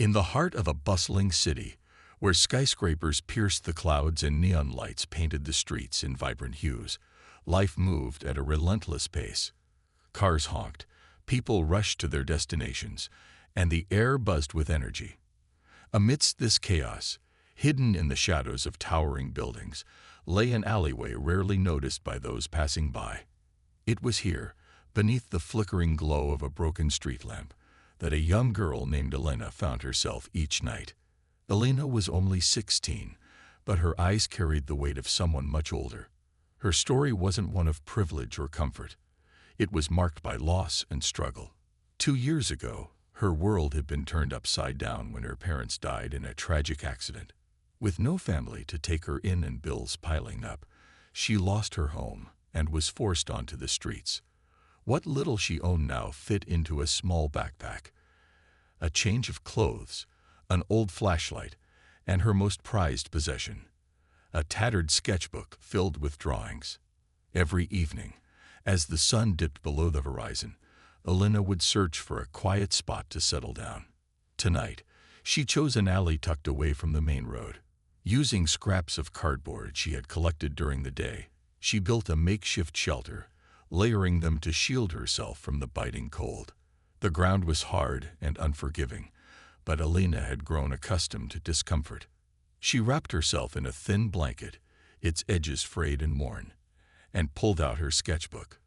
In the heart of a bustling city, where skyscrapers pierced the clouds and neon lights painted the streets in vibrant hues, life moved at a relentless pace. Cars honked, people rushed to their destinations, and the air buzzed with energy. Amidst this chaos, hidden in the shadows of towering buildings, lay an alleyway rarely noticed by those passing by. It was here, beneath the flickering glow of a broken street lamp, that a young girl named Elena found herself each night. Elena was only 16, but her eyes carried the weight of someone much older. Her story wasn't one of privilege or comfort. It was marked by loss and struggle. 2 years ago, her world had been turned upside down when her parents died in a tragic accident. With no family to take her in and bills piling up, she lost her home and was forced onto the streets. What little she owned now fit into a small backpack. A change of clothes, an old flashlight, and her most prized possession, a tattered sketchbook filled with drawings. Every evening, as the sun dipped below the horizon, Elena would search for a quiet spot to settle down. Tonight, she chose an alley tucked away from the main road. Using scraps of cardboard she had collected during the day, she built a makeshift shelter, layering them to shield herself from the biting cold. The ground was hard and unforgiving, but Elena had grown accustomed to discomfort. She wrapped herself in a thin blanket, its edges frayed and worn, and pulled out her sketchbook.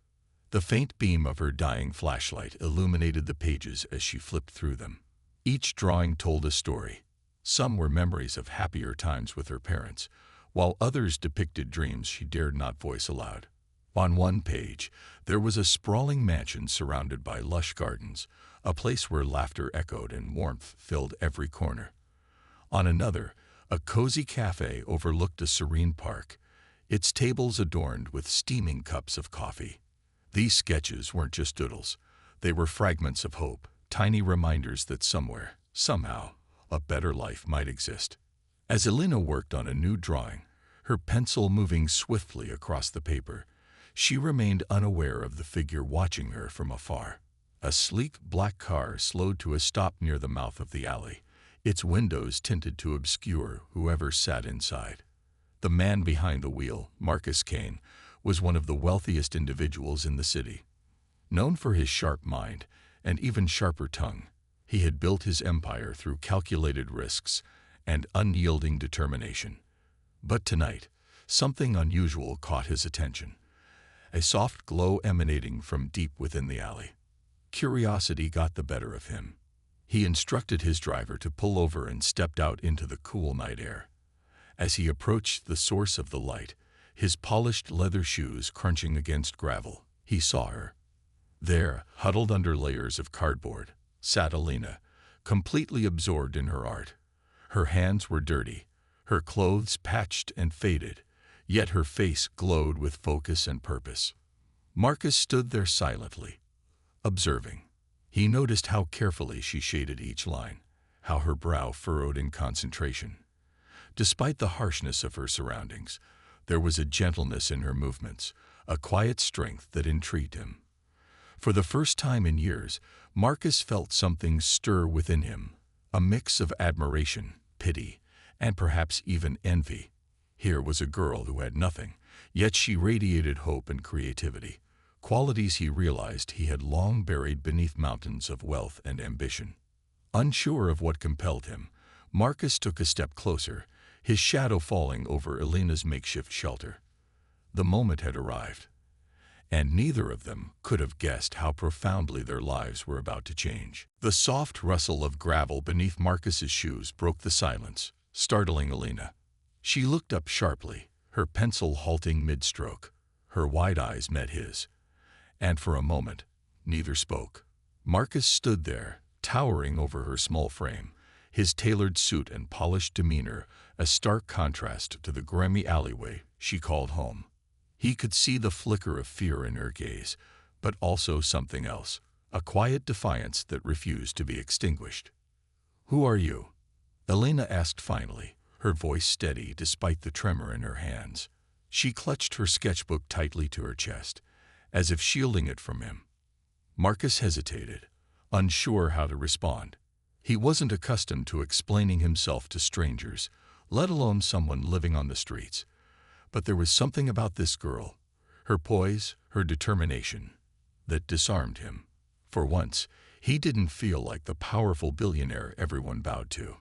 The faint beam of her dying flashlight illuminated the pages as she flipped through them. Each drawing told a story. Some were memories of happier times with her parents, while others depicted dreams she dared not voice aloud. On one page, there was a sprawling mansion surrounded by lush gardens, a place where laughter echoed and warmth filled every corner. On another, a cozy cafe overlooked a serene park, its tables adorned with steaming cups of coffee. These sketches weren't just doodles. They were fragments of hope, tiny reminders that somewhere, somehow, a better life might exist. As Elena worked on a new drawing, her pencil moving swiftly across the paper, she remained unaware of the figure watching her from afar. A sleek black car slowed to a stop near the mouth of the alley, its windows tinted to obscure whoever sat inside. The man behind the wheel, Marcus Kane, was one of the wealthiest individuals in the city. Known for his sharp mind and even sharper tongue, he had built his empire through calculated risks and unyielding determination. But tonight, something unusual caught his attention. A soft glow emanating from deep within the alley. Curiosity got the better of him. He instructed his driver to pull over and stepped out into the cool night air. As he approached the source of the light, his polished leather shoes crunching against gravel, he saw her. There, huddled under layers of cardboard, sat Elena, completely absorbed in her art. Her hands were dirty, her clothes patched and faded, yet her face glowed with focus and purpose. Marcus stood there silently, observing. He noticed how carefully she shaded each line, how her brow furrowed in concentration. Despite the harshness of her surroundings, there was a gentleness in her movements, a quiet strength that intrigued him. For the first time in years, Marcus felt something stir within him, a mix of admiration, pity, and perhaps even envy. Here was a girl who had nothing, yet she radiated hope and creativity, qualities he realized he had long buried beneath mountains of wealth and ambition. Unsure of what compelled him, Marcus took a step closer, his shadow falling over Elena's makeshift shelter. The moment had arrived, and neither of them could have guessed how profoundly their lives were about to change. The soft rustle of gravel beneath Marcus's shoes broke the silence, startling Elena. She looked up sharply, her pencil halting mid-stroke. Her wide eyes met his, and for a moment, neither spoke. Marcus stood there, towering over her small frame, his tailored suit and polished demeanor a stark contrast to the grimy alleyway she called home. He could see the flicker of fear in her gaze, but also something else, a quiet defiance that refused to be extinguished. "Who are you?" Elena asked finally, her voice steady despite the tremor in her hands. She clutched her sketchbook tightly to her chest, as if shielding it from him. Marcus hesitated, unsure how to respond. He wasn't accustomed to explaining himself to strangers, let alone someone living on the streets. But there was something about this girl, her poise, her determination, that disarmed him. For once, he didn't feel like the powerful billionaire everyone bowed to.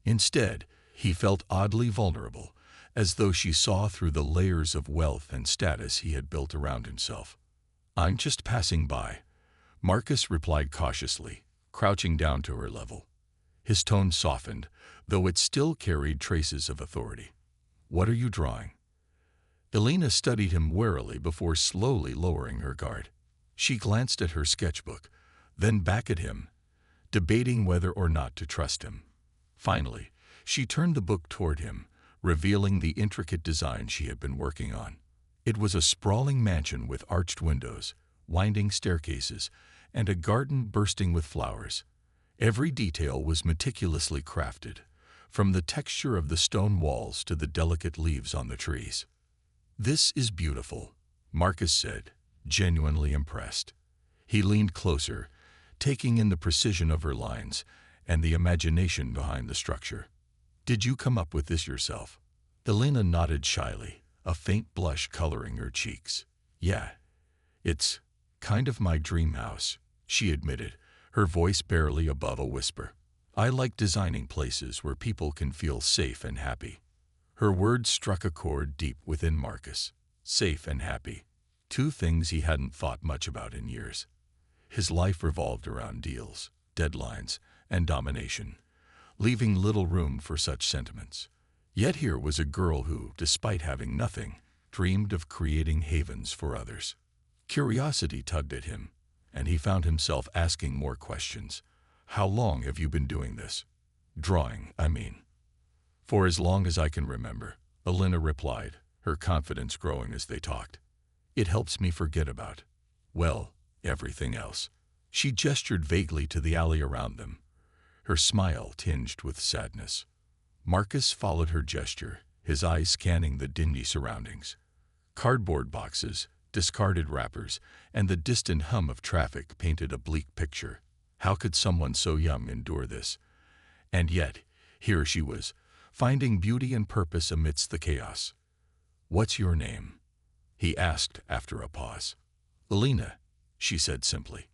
Instead, he felt oddly vulnerable, as though she saw through the layers of wealth and status he had built around himself. "I'm just passing by," Marcus replied cautiously, crouching down to her level. His tone softened, though it still carried traces of authority. "What are you drawing?" Elena studied him warily before slowly lowering her guard. She glanced at her sketchbook, then back at him, debating whether or not to trust him. Finally, she turned the book toward him, revealing the intricate design she had been working on. It was a sprawling mansion with arched windows, winding staircases, and a garden bursting with flowers. Every detail was meticulously crafted, from the texture of the stone walls to the delicate leaves on the trees. "This is beautiful," Marcus said, genuinely impressed. He leaned closer, taking in the precision of her lines and the imagination behind the structure. "Did you come up with this yourself?" Elena nodded shyly, a faint blush coloring her cheeks. "Yeah, it's kind of my dream house," she admitted, her voice barely above a whisper. "I like designing places where people can feel safe and happy." Her words struck a chord deep within Marcus. Safe and happy. Two things he hadn't thought much about in years. His life revolved around deals, deadlines, and domination, leaving little room for such sentiments. Yet here was a girl who, despite having nothing, dreamed of creating havens for others. Curiosity tugged at him, and he found himself asking more questions. "How long have you been doing this? Drawing, I mean." "For as long as I can remember," Elena replied, her confidence growing as they talked. "It helps me forget about, well, everything else." She gestured vaguely to the alley around them, her smile tinged with sadness. Marcus followed her gesture, his eyes scanning the dingy surroundings. Cardboard boxes, discarded wrappers, and the distant hum of traffic painted a bleak picture. How could someone so young endure this? And yet, here she was, finding beauty and purpose amidst the chaos. "What's your name?" he asked after a pause. "Elena," she said simply.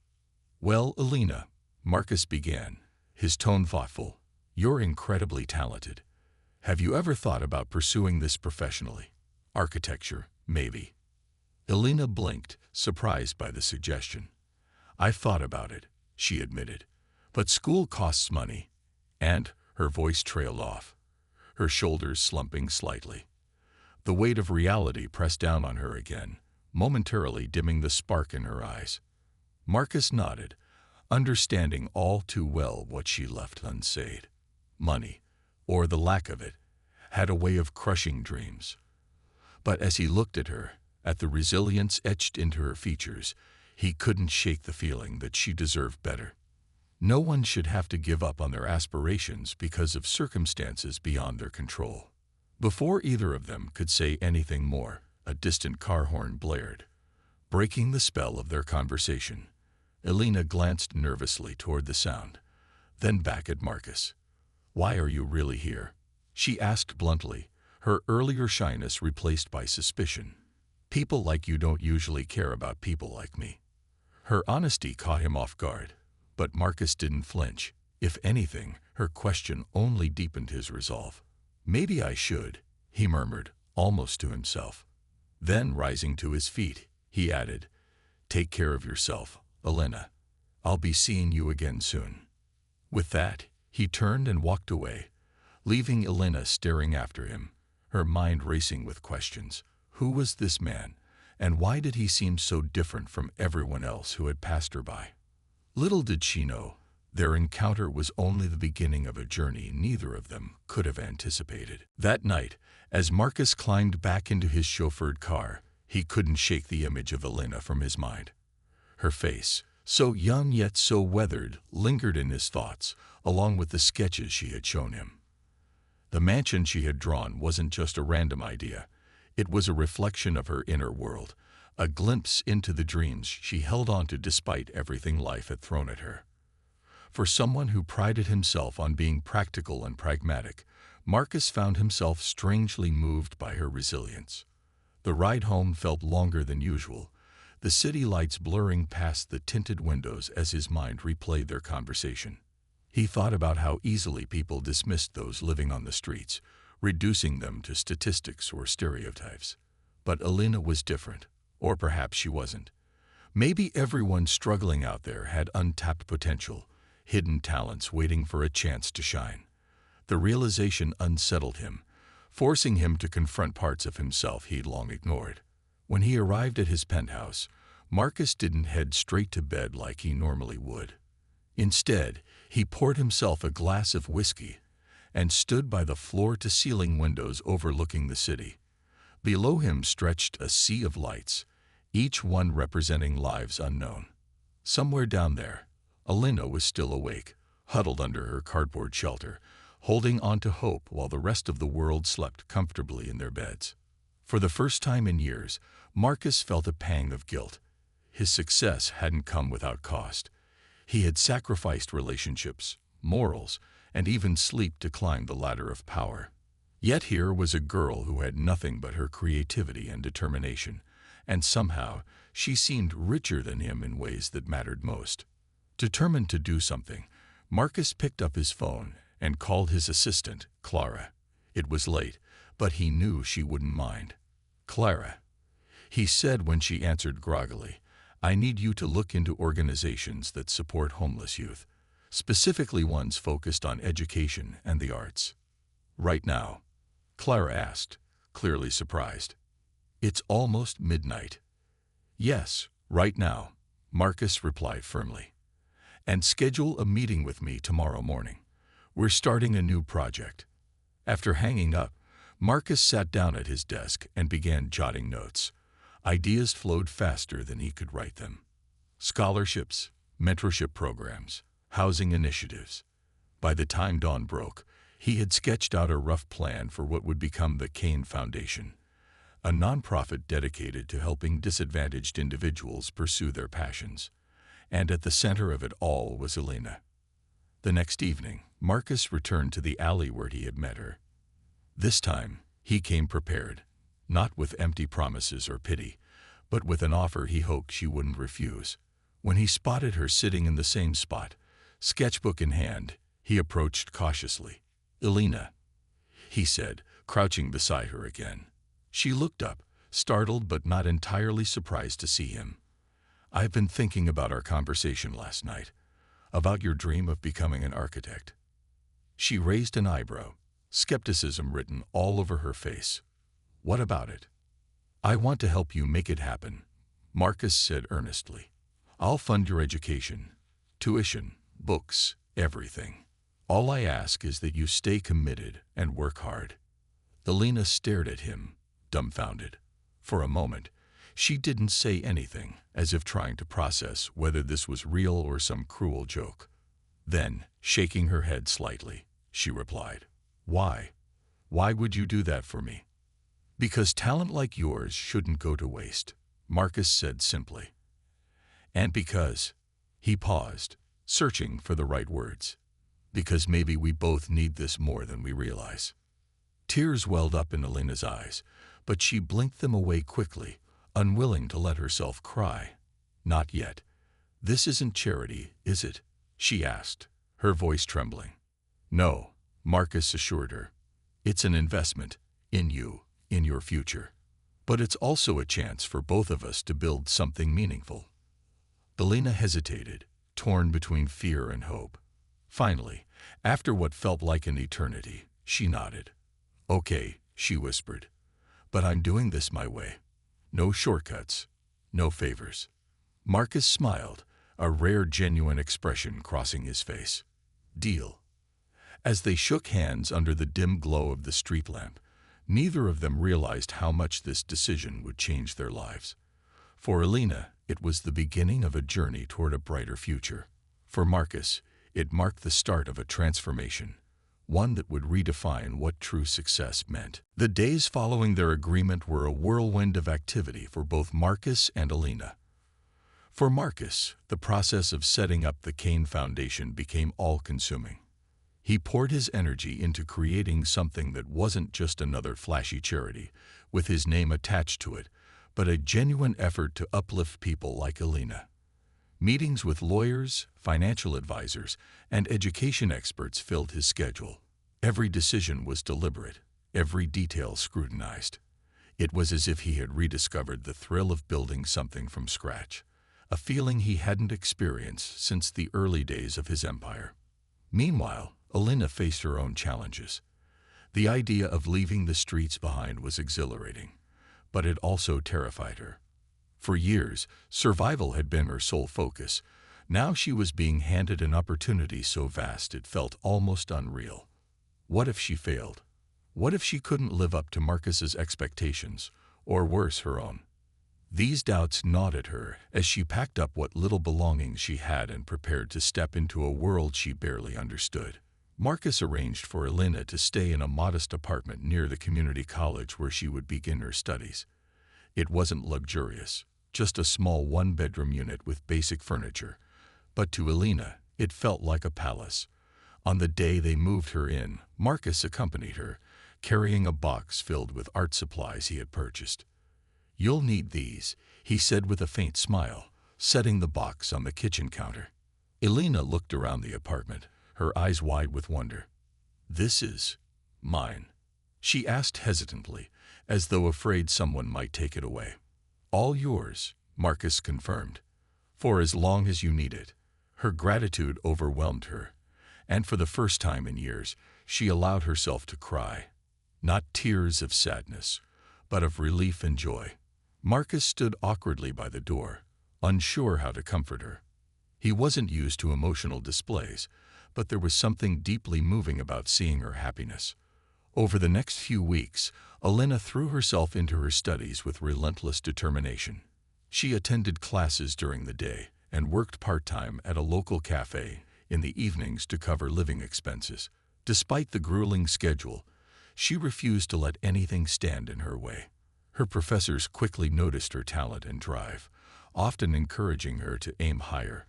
"Well, Elena," Marcus began, his tone thoughtful, "you're incredibly talented. Have you ever thought about pursuing this professionally? Architecture, maybe?" Elena blinked, surprised by the suggestion. "I've thought about it," she admitted, "but school costs money." And her voice trailed off, her shoulders slumping slightly. The weight of reality pressed down on her again, momentarily dimming the spark in her eyes. Marcus nodded, understanding all too well what she left unsaid. Money, or the lack of it, had a way of crushing dreams. But as he looked at her, at the resilience etched into her features, he couldn't shake the feeling that she deserved better. No one should have to give up on their aspirations because of circumstances beyond their control. Before either of them could say anything more, a distant car horn blared, breaking the spell of their conversation. Elena glanced nervously toward the sound, then back at Marcus. "Why are you really here?" she asked bluntly, her earlier shyness replaced by suspicion. "People like you don't usually care about people like me." Her honesty caught him off guard, but Marcus didn't flinch. If anything, her question only deepened his resolve. "Maybe I should," he murmured, almost to himself. Then, rising to his feet, he added, "Take care of yourself, Elena. I'll be seeing you again soon." With that, he turned and walked away, leaving Elena staring after him, her mind racing with questions. Who was this man, and why did he seem so different from everyone else who had passed her by? Little did she know, their encounter was only the beginning of a journey neither of them could have anticipated. That night, as Marcus climbed back into his chauffeured car, he couldn't shake the image of Elena from his mind. Her face, so young yet so weathered, lingered in his thoughts, along with the sketches she had shown him. The mansion she had drawn wasn't just a random idea. It was a reflection of her inner world, a glimpse into the dreams she held on to despite everything life had thrown at her. For someone who prided himself on being practical and pragmatic, Marcus found himself strangely moved by her resilience. The ride home felt longer than usual, the city lights blurring past the tinted windows as his mind replayed their conversation. He thought about how easily people dismissed those living on the streets, reducing them to statistics or stereotypes. But Elena was different, or perhaps she wasn't. Maybe everyone struggling out there had untapped potential, hidden talents waiting for a chance to shine. The realization unsettled him, forcing him to confront parts of himself he'd long ignored. When he arrived at his penthouse, Marcus didn't head straight to bed like he normally would. Instead, he poured himself a glass of whiskey and stood by the floor-to-ceiling windows overlooking the city. Below him stretched a sea of lights, each one representing lives unknown. Somewhere down there, Elena was still awake, huddled under her cardboard shelter, holding on to hope while the rest of the world slept comfortably in their beds. For the first time in years, Marcus felt a pang of guilt. His success hadn't come without cost. He had sacrificed relationships, morals, and even sleep to climb the ladder of power. Yet here was a girl who had nothing but her creativity and determination, and somehow she seemed richer than him in ways that mattered most. Determined to do something, Marcus picked up his phone and called his assistant, Clara. It was late, but he knew she wouldn't mind. "Clara," he said when she answered groggily, "I need you to look into organizations that support homeless youth, specifically ones focused on education and the arts." "Right now?" Clara asked, clearly surprised. "It's almost midnight." "Yes, right now," Marcus replied firmly. "And schedule a meeting with me tomorrow morning. We're starting a new project." After hanging up, Marcus sat down at his desk and began jotting notes. Ideas flowed faster than he could write them. Scholarships, mentorship programs, housing initiatives. By the time dawn broke, he had sketched out a rough plan for what would become the Kane Foundation, a nonprofit dedicated to helping disadvantaged individuals pursue their passions. And at the center of it all was Elena. The next evening, Marcus returned to the alley where he had met her. This time, he came prepared, not with empty promises or pity, but with an offer he hoped she wouldn't refuse. When he spotted her sitting in the same spot, sketchbook in hand, he approached cautiously. "Elena," he said, crouching beside her again. She looked up, startled but not entirely surprised to see him. "I've been thinking about our conversation last night, about your dream of becoming an architect." She raised an eyebrow, skepticism written all over her face. "What about it?" "I want to help you make it happen," Marcus said earnestly. "I'll fund your education, tuition, books, everything. All I ask is that you stay committed and work hard." Elena stared at him, dumbfounded. For a moment, she didn't say anything, as if trying to process whether this was real or some cruel joke. Then, shaking her head slightly, she replied, "Why? Why would you do that for me?" "Because talent like yours shouldn't go to waste," Marcus said simply. "And because," he paused, searching for the right words, "because maybe we both need this more than we realize." Tears welled up in Elena's eyes, but she blinked them away quickly, unwilling to let herself cry. "Not yet. This isn't charity, is it?" she asked, her voice trembling. "No," Marcus assured her. "It's an investment in you, in your future. But it's also a chance for both of us to build something meaningful." Elena hesitated, torn between fear and hope. Finally, after what felt like an eternity, she nodded. "Okay," she whispered, "but I'm doing this my way. No shortcuts, no favors." Marcus smiled, a rare genuine expression crossing his face. "Deal." As they shook hands under the dim glow of the street lamp, neither of them realized how much this decision would change their lives. For Elena, it was the beginning of a journey toward a brighter future. For Marcus, it marked the start of a transformation, one that would redefine what true success meant. The days following their agreement were a whirlwind of activity for both Marcus and Elena. For Marcus, the process of setting up the Kane Foundation became all-consuming. He poured his energy into creating something that wasn't just another flashy charity, with his name attached to it, but a genuine effort to uplift people like Elena. Meetings with lawyers, financial advisors, and education experts filled his schedule. Every decision was deliberate, every detail scrutinized. It was as if he had rediscovered the thrill of building something from scratch, a feeling he hadn't experienced since the early days of his empire. Meanwhile, Elena faced her own challenges. The idea of leaving the streets behind was exhilarating, but it also terrified her. For years, survival had been her sole focus. Now she was being handed an opportunity so vast it felt almost unreal. What if she failed? What if she couldn't live up to Marcus's expectations, or worse, her own? These doubts gnawed at her as she packed up what little belongings she had and prepared to step into a world she barely understood. Marcus arranged for Elena to stay in a modest apartment near the community college where she would begin her studies. It wasn't luxurious, just a small one-bedroom unit with basic furniture, but to Elena, it felt like a palace. On the day they moved her in, Marcus accompanied her, carrying a box filled with art supplies he had purchased. "You'll need these," he said with a faint smile, setting the box on the kitchen counter. Elena looked around the apartment, her eyes wide with wonder. "This is mine?" she asked hesitantly, as though afraid someone might take it away. "All yours," Marcus confirmed, "for as long as you need it." Her gratitude overwhelmed her, and for the first time in years, she allowed herself to cry. Not tears of sadness, but of relief and joy. Marcus stood awkwardly by the door, unsure how to comfort her. He wasn't used to emotional displays, but there was something deeply moving about seeing her happiness. Over the next few weeks, Elena threw herself into her studies with relentless determination. She attended classes during the day and worked part-time at a local cafe in the evenings to cover living expenses. Despite the grueling schedule, she refused to let anything stand in her way. Her professors quickly noticed her talent and drive, often encouraging her to aim higher,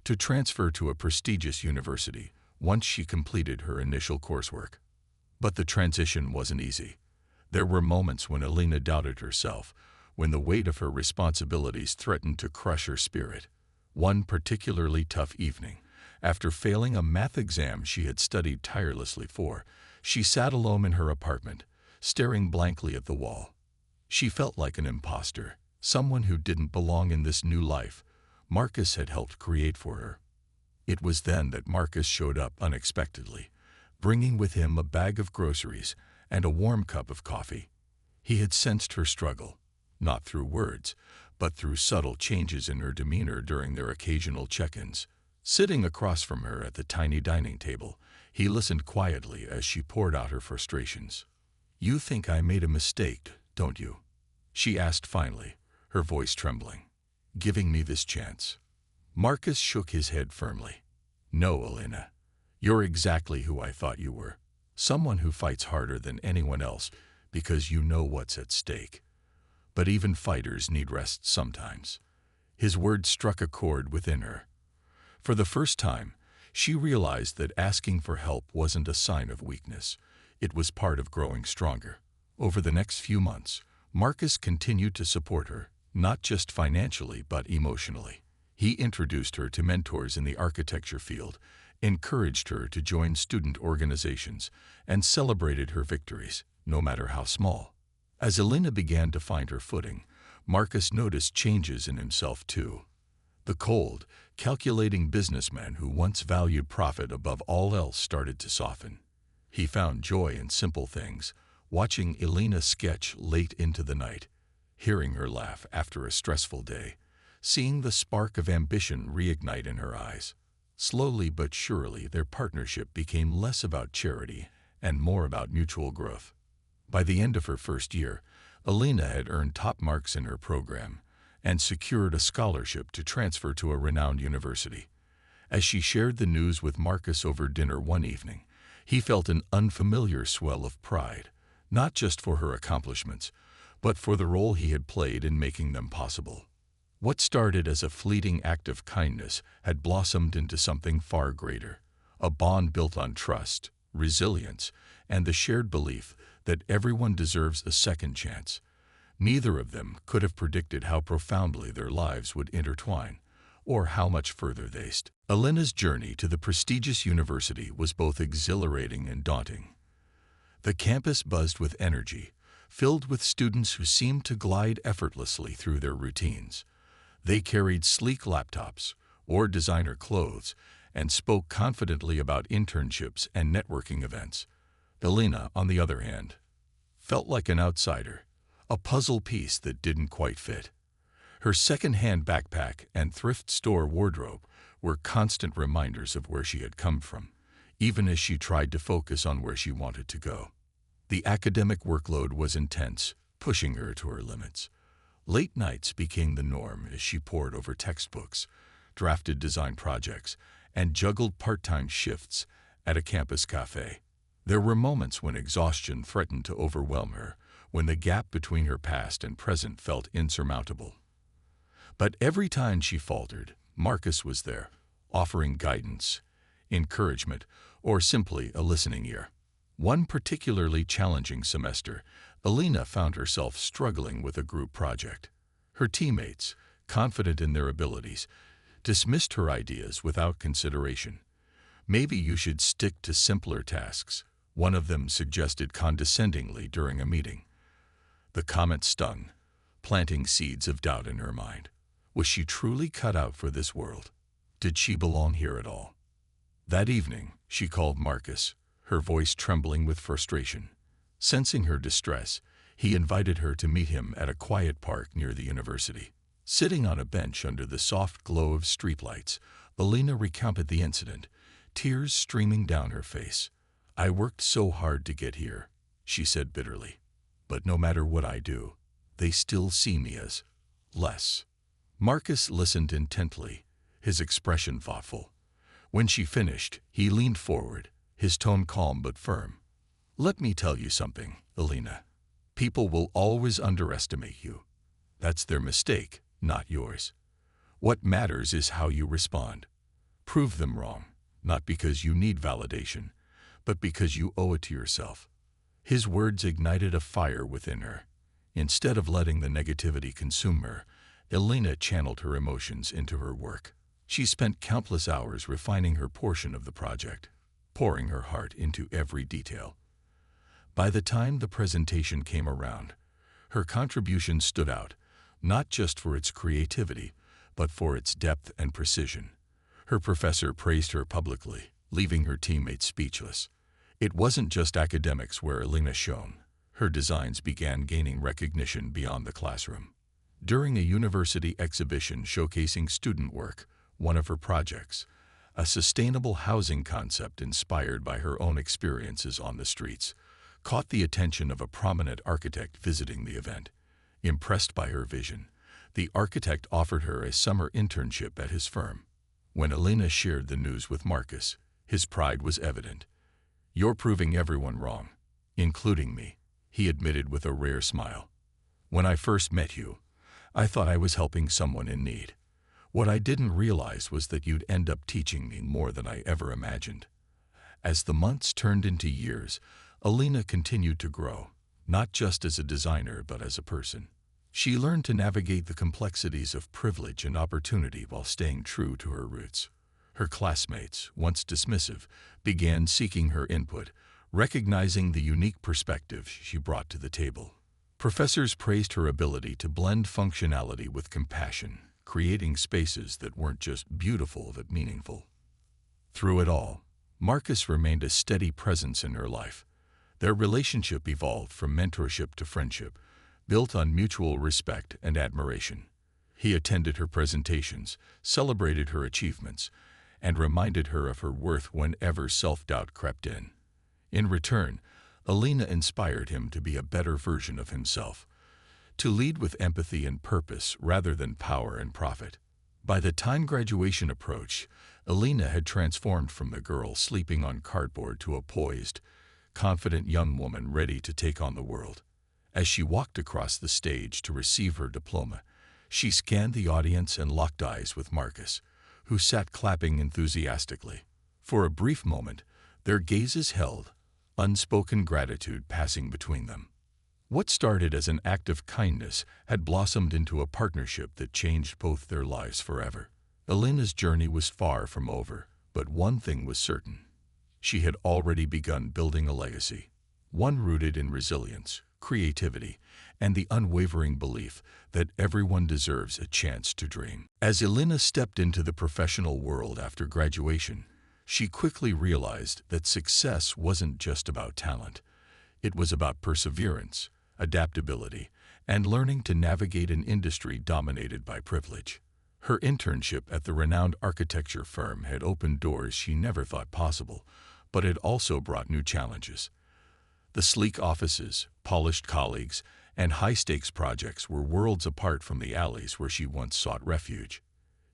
to transfer to a prestigious university once she completed her initial coursework. But the transition wasn't easy. There were moments when Elena doubted herself, when the weight of her responsibilities threatened to crush her spirit. One particularly tough evening, after failing a math exam she had studied tirelessly for, she sat alone in her apartment, staring blankly at the wall. She felt like an imposter, someone who didn't belong in this new life Marcus had helped create for her. It was then that Marcus showed up unexpectedly, bringing with him a bag of groceries and a warm cup of coffee. He had sensed her struggle, not through words, but through subtle changes in her demeanor during their occasional check-ins. Sitting across from her at the tiny dining table, he listened quietly as she poured out her frustrations. "You think I made a mistake, don't you?" she asked finally, her voice trembling. "Giving me this chance?" Marcus shook his head firmly. "No, Elena. You're exactly who I thought you were. Someone who fights harder than anyone else because you know what's at stake. But even fighters need rest sometimes." His words struck a chord within her. For the first time, she realized that asking for help wasn't a sign of weakness. It was part of growing stronger. Over the next few months, Marcus continued to support her, not just financially but emotionally. He introduced her to mentors in the architecture field, encouraged her to join student organizations, and celebrated her victories, no matter how small. As Elena began to find her footing, Marcus noticed changes in himself too. The cold, calculating businessman who once valued profit above all else started to soften. He found joy in simple things, watching Elena sketch late into the night, hearing her laugh after a stressful day, seeing the spark of ambition reignite in her eyes. Slowly but surely, their partnership became less about charity and more about mutual growth. By the end of her first year, Elena had earned top marks in her program and secured a scholarship to transfer to a renowned university. As she shared the news with Marcus over dinner one evening, he felt an unfamiliar swell of pride, not just for her accomplishments, but for the role he had played in making them possible. What started as a fleeting act of kindness had blossomed into something far greater, a bond built on trust, resilience, and the shared belief that everyone deserves a second chance. Neither of them could have predicted how profoundly their lives would intertwine, or how much further they'd. Alina's journey to the prestigious university was both exhilarating and daunting. The campus buzzed with energy, filled with students who seemed to glide effortlessly through their routines. They carried sleek laptops or designer clothes and spoke confidently about internships and networking events. Alina, on the other hand, felt like an outsider, a puzzle piece that didn't quite fit. Her second-hand backpack and thrift store wardrobe were constant reminders of where she had come from, even as she tried to focus on where she wanted to go. The academic workload was intense, pushing her to her limits. Late nights became the norm as she pored over textbooks, drafted design projects, and juggled part-time shifts at a campus cafe. There were moments when exhaustion threatened to overwhelm her, when the gap between her past and present felt insurmountable. But every time she faltered, Marcus was there, offering guidance, encouragement, or simply a listening ear. One particularly challenging semester, Alina found herself struggling with a group project. Her teammates, confident in their abilities, dismissed her ideas without consideration. "Maybe you should stick to simpler tasks," one of them suggested condescendingly during a meeting. The comment stung, planting seeds of doubt in her mind. Was she truly cut out for this world? Did she belong here at all? That evening, she called Marcus, her voice trembling with frustration. Sensing her distress, he invited her to meet him at a quiet park near the university. Sitting on a bench under the soft glow of streetlights, Alina recounted the incident, tears streaming down her face. "I worked so hard to get here," she said bitterly. "But no matter what I do, they still see me as less." Marcus listened intently, his expression thoughtful. When she finished, he leaned forward, his tone calm but firm. "Let me tell you something, Alina. People will always underestimate you. That's their mistake, not yours. What matters is how you respond. Prove them wrong, not because you need validation, but because you owe it to yourself." His words ignited a fire within her. Instead of letting the negativity consume her, Alina channeled her emotions into her work. She spent countless hours refining her portion of the project, pouring her heart into every detail. By the time the presentation came around, her contribution stood out, not just for its creativity, but for its depth and precision. Her professor praised her publicly, leaving her teammates speechless. It wasn't just academics where Alina shone. Her designs began gaining recognition beyond the classroom. During a university exhibition showcasing student work, one of her projects, a sustainable housing concept inspired by her own experiences on the streets, caught the attention of a prominent architect visiting the event. Impressed by her vision, the architect offered her a summer internship at his firm. When Alina shared the news with Marcus, his pride was evident. "You're proving everyone wrong, including me," he admitted with a rare smile. "When I first met you, I thought I was helping someone in need. What I didn't realize was that you'd end up teaching me more than I ever imagined." As the months turned into years, Alina continued to grow, not just as a designer but as a person. She learned to navigate the complexities of privilege and opportunity while staying true to her roots. Her classmates, once dismissive, began seeking her input, recognizing the unique perspective she brought to the table. Professors praised her ability to blend functionality with compassion, creating spaces that weren't just beautiful but meaningful. Through it all, Marcus remained a steady presence in her life. Their relationship evolved from mentorship to friendship, built on mutual respect and admiration. He attended her presentations, celebrated her achievements, and reminded her of her worth whenever self-doubt crept in. In return, Alina inspired him to be a better version of himself, to lead with empathy and purpose rather than power and profit. By the time graduation approached, Alina had transformed from the girl sleeping on cardboard to a poised, confident young woman ready to take on the world. As she walked across the stage to receive her diploma, She scanned the audience and locked eyes with Marcus, who sat clapping enthusiastically. For a brief moment, their gazes held, unspoken gratitude passing between them. What started as an act of kindness had blossomed into a partnership that changed both their lives forever. Elena's journey was far from over, but one thing was certain. She had already begun building a legacy, one rooted in resilience, creativity, and the unwavering belief that everyone deserves a chance to dream. As Elena stepped into the professional world after graduation, she quickly realized that success wasn't just about talent. It was about perseverance, adaptability, and learning to navigate an industry dominated by privilege. Her internship at the renowned architecture firm had opened doors she never thought possible, but it also brought new challenges. The sleek offices, polished colleagues, and high-stakes projects were worlds apart from the alleys where she once sought refuge.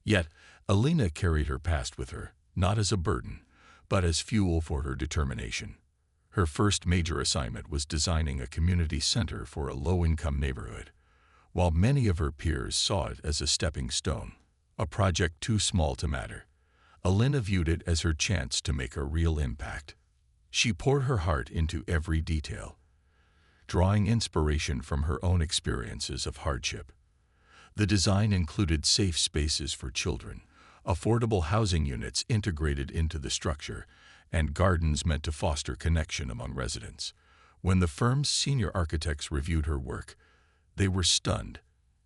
Yet, Elena carried her past with her, not as a burden, but as fuel for her determination. Her first major assignment was designing a community center for a low-income neighborhood. While many of her peers saw it as a stepping stone, a project too small to matter, Elena viewed it as her chance to make a real impact. She poured her heart into every detail, drawing inspiration from her own experiences of hardship. The design included safe spaces for children, affordable housing units integrated into the structure, and gardens meant to foster connection among residents. When the firm's senior architects reviewed her work, they were stunned,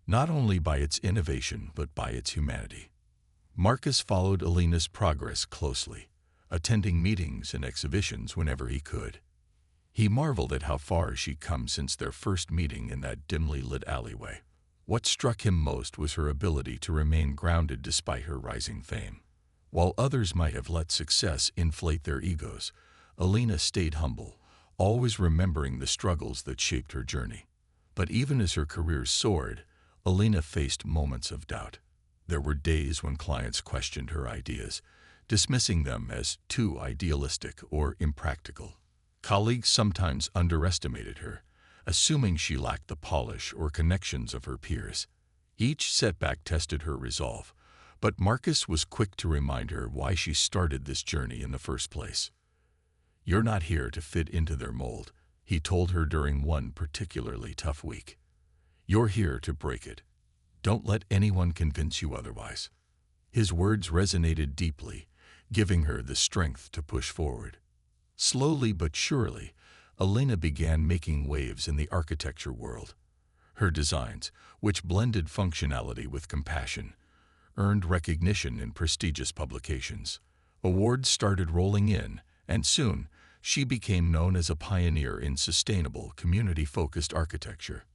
not only by its innovation but by its humanity. Marcus followed Elena's progress closely, attending meetings and exhibitions whenever he could. He marveled at how far she'd come since their first meeting in that dimly lit alleyway. What struck him most was her ability to remain grounded despite her rising fame. While others might have let success inflate their egos, Elena stayed humble, always remembering the struggles that shaped her journey. But even as her career soared, Elena faced moments of doubt. There were days when clients questioned her ideas, dismissing them as too idealistic or impractical. Colleagues sometimes underestimated her, assuming she lacked the polish or connections of her peers. Each setback tested her resolve, but Marcus was quick to remind her why she started this journey in the first place. "You're not here to fit into their mold," he told her during one particularly tough week. "You're here to break it. Don't let anyone convince you otherwise." His words resonated deeply, giving her the strength to push forward. Slowly but surely, Elena began making waves in the architecture world. Her designs, which blended functionality with compassion, earned recognition in prestigious publications. Awards started rolling in, and soon, she became known as a pioneer in sustainable, community-focused architecture.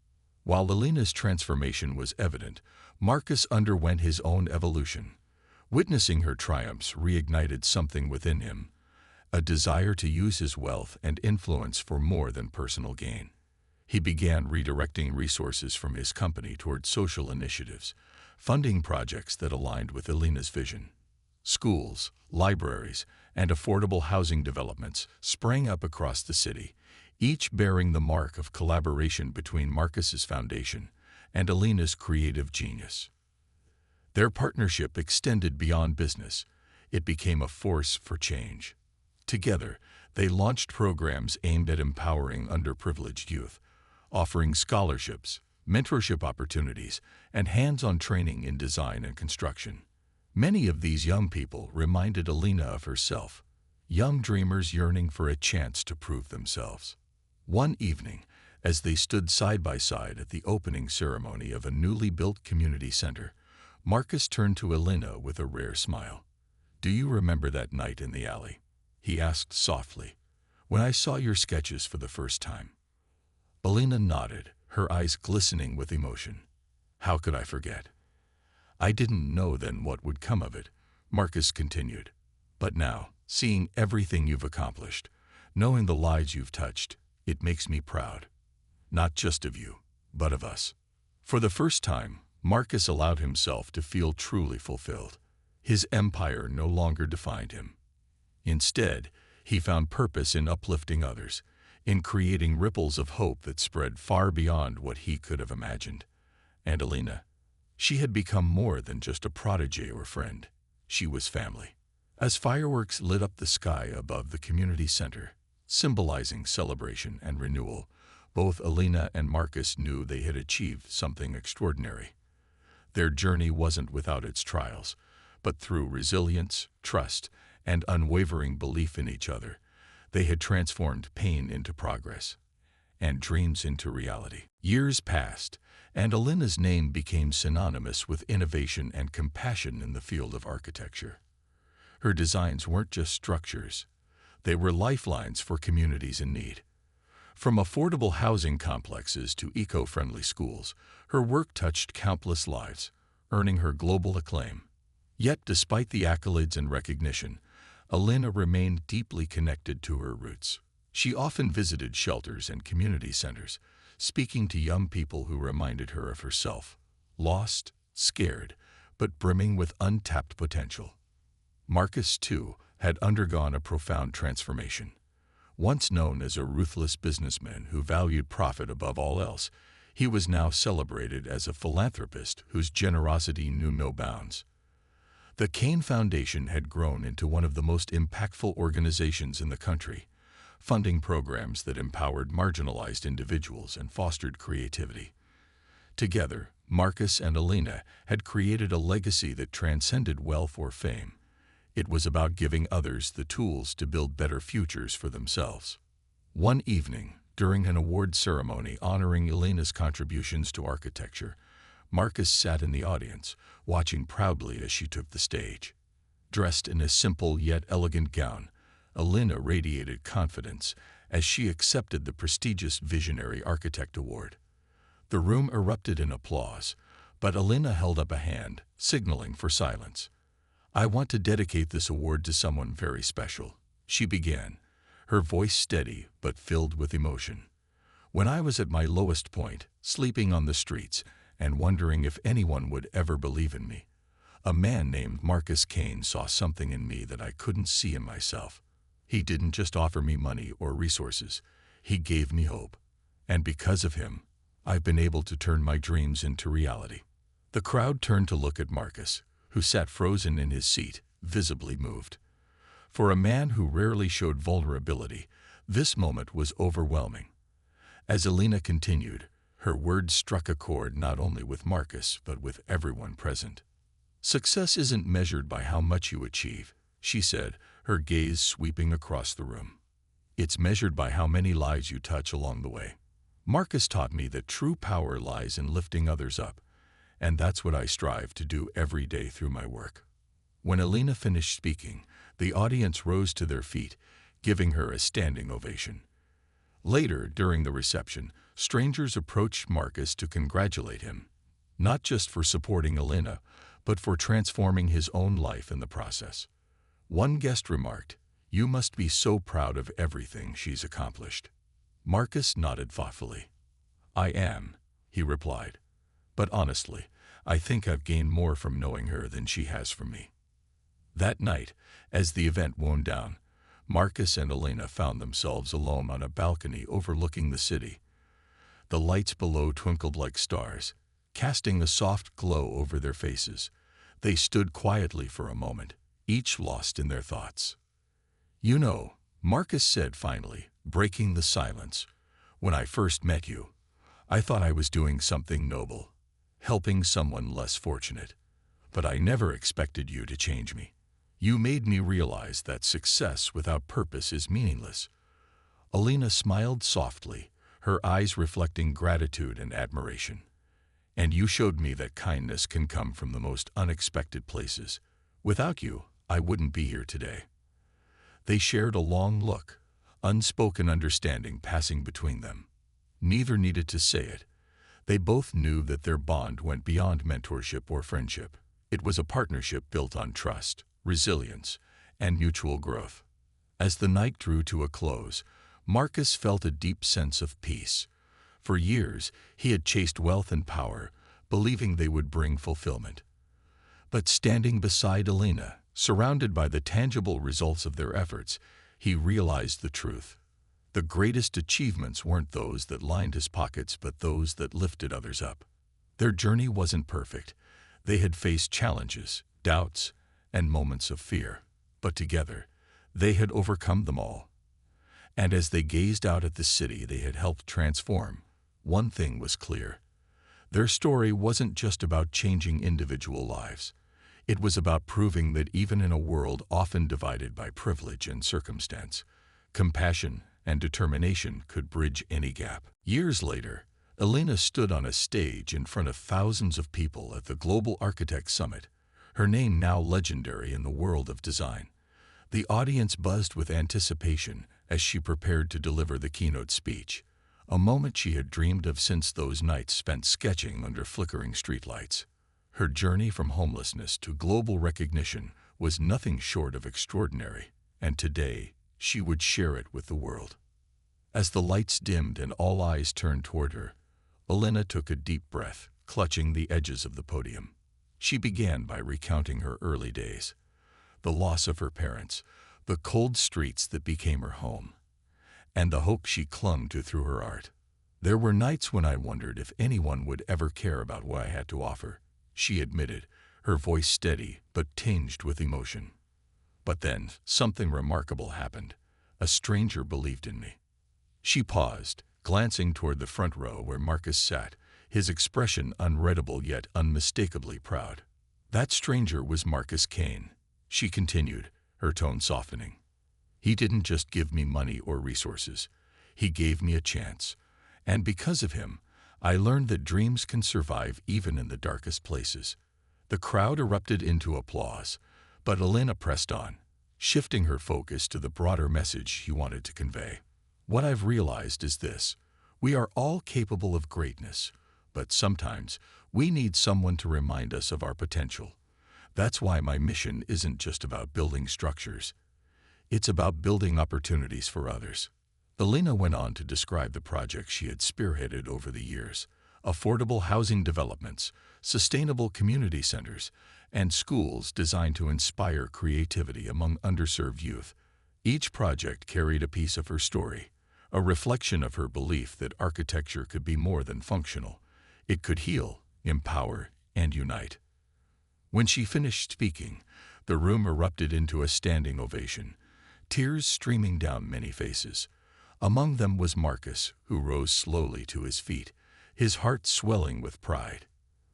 While Elena's transformation was evident, Marcus underwent his own evolution. Witnessing her triumphs reignited something within him, a desire to use his wealth and influence for more than personal gain. He began redirecting resources from his company toward social initiatives, funding projects that aligned with Elena's vision. Schools, libraries, and affordable housing developments sprang up across the city, each bearing the mark of collaboration between Marcus's foundation and Elena's creative genius. Their partnership extended beyond business. It became a force for change. Together, they launched programs aimed at empowering underprivileged youth, offering scholarships, mentorship opportunities, and hands-on training in design and construction. Many of these young people reminded Elena of herself, young dreamers yearning for a chance to prove themselves. One evening, as they stood side by side at the opening ceremony of a newly built community center, Marcus turned to Elena with a rare smile. "Do you remember that night in the alley?" he asked softly, "when I saw your sketches for the first time." Elena nodded, her eyes glistening with emotion. "How could I forget? I didn't know then what would come of it," Marcus continued. "But now, seeing everything you've accomplished, knowing the lives you've touched, it makes me proud. Not just of you, but of us." For the first time, Marcus allowed himself to feel truly fulfilled. His empire no longer defined him. Instead, he found purpose in uplifting others, in creating ripples of hope that spread far beyond what he could have imagined. And Elena, She had become more than just a protege or friend. She was family. As fireworks lit up the sky above the community center, symbolizing celebration and renewal, both Alina and Marcus knew they had achieved something extraordinary. Their journey wasn't without its trials, but through resilience, trust, and unwavering belief in each other, they had transformed pain into progress and dreams into reality. Years passed, and Alina's name became synonymous with innovation and compassion in the field of architecture. Her designs weren't just structures, they were lifelines for communities in need. From affordable housing complexes to eco-friendly schools, her work touched countless lives, earning her global acclaim. Yet, despite the accolades and recognition, Alina remained deeply connected to her roots. She often visited shelters and community centers, speaking to young people who reminded her of herself, lost, scared, but brimming with untapped potential. Marcus, too, had undergone a profound transformation. Once known as a ruthless businessman who valued profit above all else, he was now celebrated as a philanthropist whose generosity knew no bounds. The Kane Foundation had grown into one of the most impactful organizations in the country, funding programs that empowered marginalized individuals and fostered creativity. Together, Marcus and Alina had created a legacy that transcended wealth or fame. It was about giving others the tools to build better futures for themselves. One evening, during an award ceremony honoring Alina's contributions to architecture, Marcus sat in the audience, watching proudly as she took the stage. Dressed in a simple yet elegant gown, Alina radiated confidence as she accepted the prestigious Visionary Architect Award. The room erupted in applause, but Alina held up a hand, signaling for silence. "I want to dedicate this award to someone very special," she began, her voice steady but filled with emotion. "When I was at my lowest point, sleeping on the streets and wondering if anyone would ever believe in me, a man named Marcus Kane saw something in me that I couldn't see in myself. He didn't just offer me money or resources, he gave me hope. And because of him, I've been able to turn my dreams into reality." The crowd turned to look at Marcus, who sat frozen in his seat, visibly moved. For a man who rarely showed vulnerability, this moment was overwhelming. As Alina continued, her words struck a chord not only with Marcus, but with everyone present. "Success isn't measured by how much you achieve," she said, her gaze sweeping across the room. "It's measured by how many lives you touch along the way. Marcus taught me that true power lies in lifting others up, and that's what I strive to do every day through my work." When Alina finished speaking, the audience rose to their feet, giving her a standing ovation. Later, during the reception, strangers approached Marcus to congratulate him, not just for supporting Alina, but for transforming his own life in the process. One guest remarked, "You must be so proud of everything she's accomplished." Marcus nodded thoughtfully. "I am," he replied. "But honestly, I think I've gained more from knowing her than she has from me." That night, as the event wound down, Marcus and Alina found themselves alone on a balcony overlooking the city. The lights below twinkled like stars, casting a soft glow over their faces. They stood quietly for a moment, each lost in their thoughts. "You know," Marcus said finally, breaking the silence, "when I first met you, I thought I was doing something noble, helping someone less fortunate. But I never expected you to change me. You made me realize that success without purpose is meaningless." Alina smiled softly, her eyes reflecting gratitude and admiration. "And you showed me that kindness can come from the most unexpected places. Without you, I wouldn't be here today." They shared a long look, unspoken understanding passing between them. Neither needed to say it. They both knew that their bond went beyond mentorship or friendship. It was a partnership built on trust, resilience, and mutual growth. As the night drew to a close, Marcus felt a deep sense of peace. For years, he had chased wealth and power, believing they would bring fulfillment. But standing beside Alina, surrounded by the tangible results of their efforts, he realized the truth. The greatest achievements weren't those that lined his pockets, but those that lifted others up. Their journey wasn't perfect, They had faced challenges, doubts, and moments of fear, but together, they had overcome them all. And as they gazed out at the city they had helped transform, one thing was clear. Their story wasn't just about changing individual lives. It was about proving that even in a world often divided by privilege and circumstance, compassion and determination could bridge any gap. Years later, Elena stood on a stage in front of thousands of people at the Global Architect Summit, her name now legendary in the world of design. The audience buzzed with anticipation as she prepared to deliver the keynote speech, a moment she had dreamed of since those nights spent sketching under flickering streetlights. Her journey from homelessness to global recognition was nothing short of extraordinary, and today she would share it with the world. As the lights dimmed and all eyes turned toward her, Elena took a deep breath, clutching the edges of the podium. She began by recounting her early days, the loss of her parents, the cold streets that became her home, and the hope she clung to through her art. "There were nights when I wondered if anyone would ever care about what I had to offer," she admitted, her voice steady but tinged with emotion. "But then, something remarkable happened. A stranger believed in me." She paused, glancing toward the front row where Marcus sat, his expression unreadable yet unmistakably proud. "That stranger was Marcus Kane," she continued, her tone softening. "He didn't just give me money or resources. He gave me a chance. And because of him, I learned that dreams can survive even in the darkest places." The crowd erupted into applause, but Elena pressed on, shifting her focus to the broader message she wanted to convey. "What I've realized is this: we are all capable of greatness, but sometimes we need someone to remind us of our potential. That's why my mission isn't just about building structures. It's about building opportunities for others." Elena went on to describe the projects she had spearheaded over the years: affordable housing developments, sustainable community centers, and schools designed to inspire creativity among underserved youth. Each project carried a piece of her story, a reflection of her belief that architecture could be more than functional. It could heal, empower, and unite. When she finished speaking, the room erupted into a standing ovation, tears streaming down many faces. Among them was Marcus, who rose slowly to his feet, his heart swelling with pride.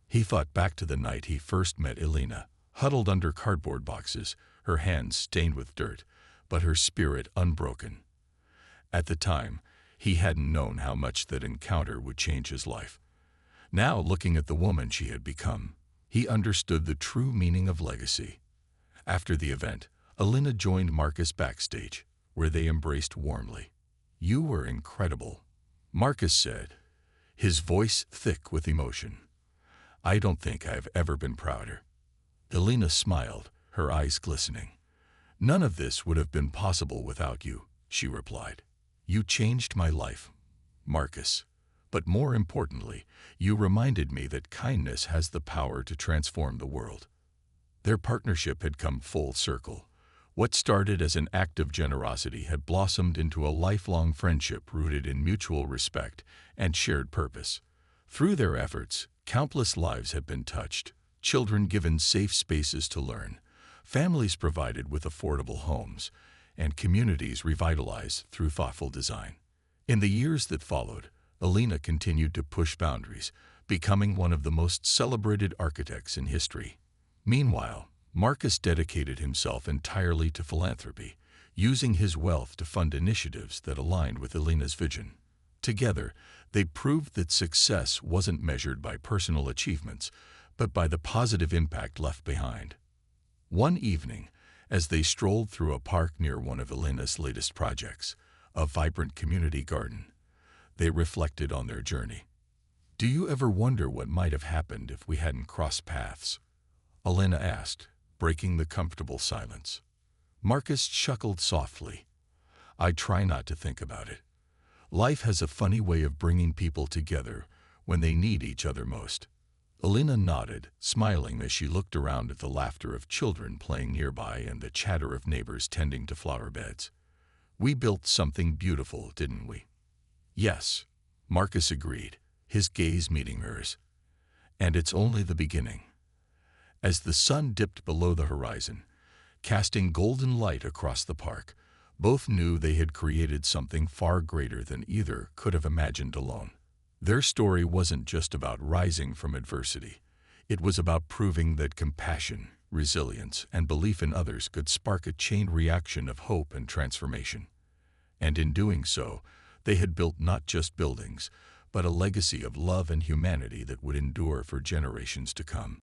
He thought back to the night he first met Elena, huddled under cardboard boxes, her hands stained with dirt, but her spirit unbroken. At the time, he hadn't known how much that encounter would change his life. Now, looking at the woman she had become, he understood the true meaning of legacy. After the event, Elena joined Marcus backstage, where they embraced warmly. "You were incredible," Marcus said, his voice thick with emotion. "I don't think I have ever been prouder." Elena smiled, her eyes glistening. "None of this would have been possible without you," she replied. "You changed my life, Marcus. But more importantly, you reminded me that kindness has the power to transform the world." Their partnership had come full circle. What started as an act of generosity had blossomed into a lifelong friendship rooted in mutual respect and shared purpose. Through their efforts, countless lives have been touched, children given safe spaces to learn, families provided with affordable homes, and communities revitalized through thoughtful design. In the years that followed, Elena continued to push boundaries, becoming one of the most celebrated architects in history. Meanwhile, Marcus dedicated himself entirely to philanthropy, using his wealth to fund initiatives that aligned with Elena's vision. Together, they proved that success wasn't measured by personal achievements, but by the positive impact left behind. One evening, as they strolled through a park near one of Elena's latest projects, a vibrant community garden, they reflected on their journey. "Do you ever wonder what might have happened if we hadn't crossed paths?" Elena asked, breaking the comfortable silence. Marcus chuckled softly. "I try not to think about it. Life has a funny way of bringing people together when they need each other most." Elena nodded, smiling as she looked around at the laughter of children playing nearby and the chatter of neighbors tending to flower beds. "We built something beautiful, didn't we?" "Yes," Marcus agreed, his gaze meeting hers. "And it's only the beginning." As the sun dipped below the horizon, casting golden light across the park, both knew they had created something far greater than either could have imagined alone. Their story wasn't just about rising from adversity. It was about proving that compassion, resilience, and belief in others could spark a chain reaction of hope and transformation. And in doing so, they had built not just buildings, but a legacy of love and humanity that would endure for generations to come.